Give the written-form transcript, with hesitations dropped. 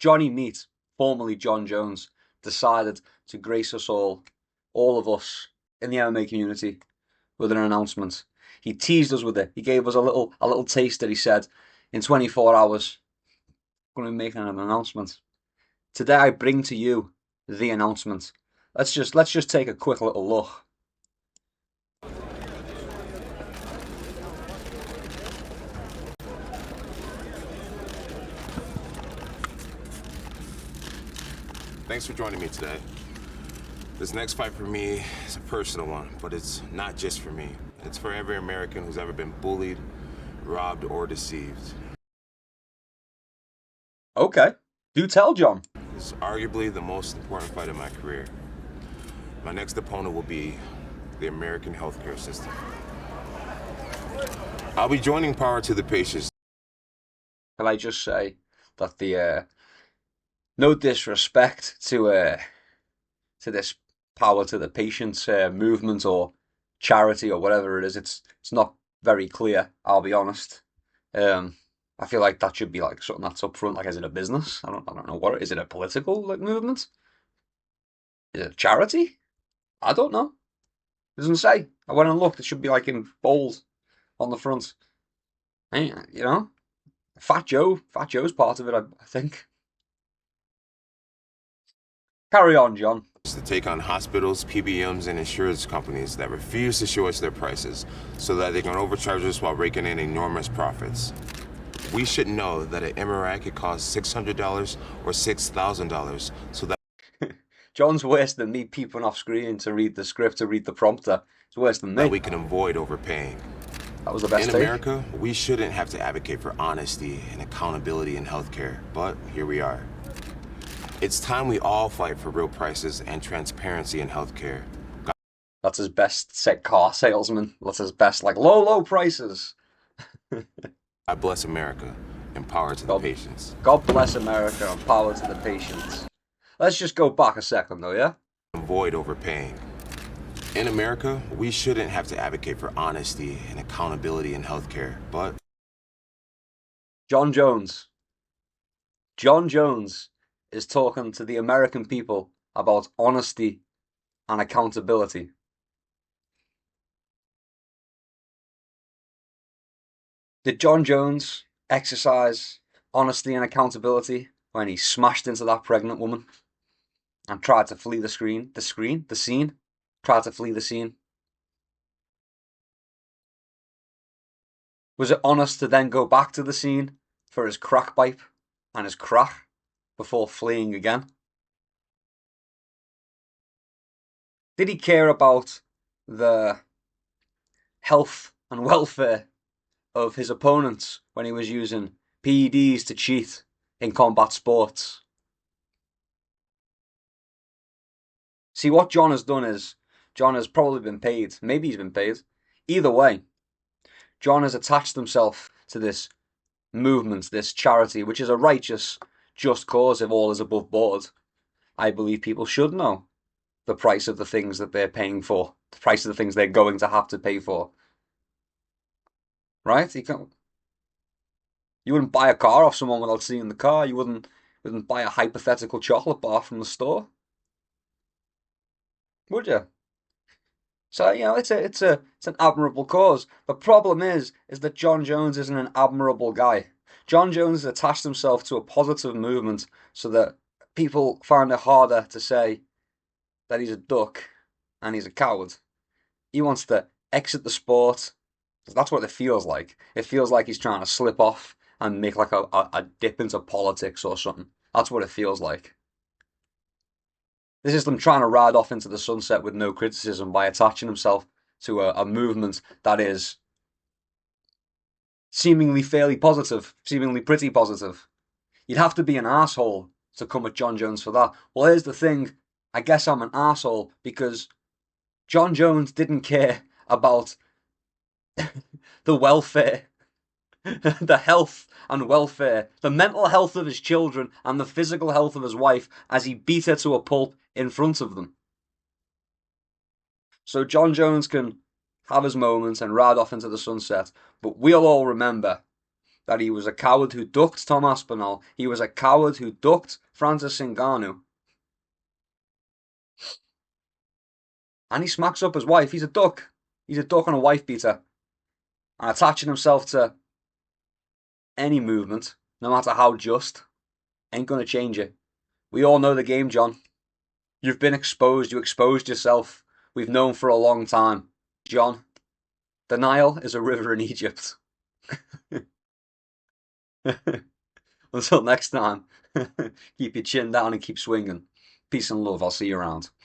Johnny Meat, formerly Jon Jones, decided to grace us all of us in the MMA community, with an announcement. He teased us with it. He gave us a little taster. He said, in 24 hours, I'm going to be making an announcement. Today I bring to you the announcement. Let's just take a quick little look. Thanks for joining me today. This next fight for me is a personal one, but it's not just for me. It's for every American who's ever been bullied, robbed, or deceived. Okay, do tell, John. It's arguably the most important fight of my career. My next opponent will be the American healthcare system. I'll be joining Power to the Patients. Can I just say that the no disrespect to this Power to the Patients movement or charity or whatever it is, it's not very clear. I'll be honest. I feel like that should be like something that's up front. Like, is it a business? I don't know what. Is it a political like movement? Is it a charity? I don't know. It doesn't say. I went and looked. It should be like in bold on the front. Hey, you know, Fat Joe's part of it, I think. Carry on, John. To take on hospitals, PBMs, and insurance companies that refuse to show us their prices so that they can overcharge us while raking in enormous profits. We should know that an MRI could cost $600 or $6,000 so that John's worse than me peeping off screen to read the script, to read the prompter. It's worse than me. that we can avoid overpaying. That was the best In take. America, we shouldn't have to advocate for honesty and accountability in healthcare, but here we are. It's time we all fight for real prices and transparency in healthcare. That's his best set car salesman. That's his best, like, low prices. God bless America and power to the patients. God bless America and power to the patients. Let's just go back a second, though, yeah? Avoid overpaying. In America, we shouldn't have to advocate for honesty and accountability in healthcare, but Jon Jones. Jon Jones is talking to the American people about honesty and accountability. Did Jon Jones exercise honesty and accountability when he smashed into that pregnant woman and tried to flee the scene? Tried to flee the scene. Was it honest to then go back to the scene for his crack pipe and his crack before fleeing again? Did he care about the health and welfare of his opponents when he was using PEDs to cheat in combat sports? See, what John has done is, John has probably been paid. Maybe he's been paid. Either way, John has attached himself to this movement, this charity, which is a righteous, just cause if all is above board. I believe people should know the price of the things that they're paying for, the price of the things they're going to have to pay for. Right? You wouldn't buy a car off someone without seeing the car. You wouldn't buy a hypothetical chocolate bar from the store, would you? So, you know, it's an admirable cause. The problem is that Jon Jones isn't an admirable guy. Jon Jones has attached himself to a positive movement so that people find it harder to say that he's a duck and he's a coward. He wants to exit the sport. That's what it feels like. It feels like he's trying to slip off and make like a dip into politics or something. That's what it feels like. This is them trying to ride off into the sunset with no criticism by attaching himself to a movement that is seemingly fairly positive, seemingly pretty positive. You'd have to be an asshole to come at Jon Jones for that. Well, here's the thing. I guess I'm an asshole because Jon Jones didn't care about the welfare, the health and welfare, the mental health of his children and the physical health of his wife as he beat her to a pulp in front of them. So Jon Jones can have his moments and ride off into the sunset, but we'll all remember that he was a coward who ducked Tom Aspinall. He was a coward who ducked Francis Ngannou. And he smacks up his wife. He's a duck. He's a duck and a wife beater. And attaching himself to any movement, no matter how just, ain't going to change it. We all know the game, John. You've been exposed. You exposed yourself. We've known for a long time. John, the Nile is a river in Egypt. Until next time, keep your chin down and keep swinging. Peace and love. I'll see you around.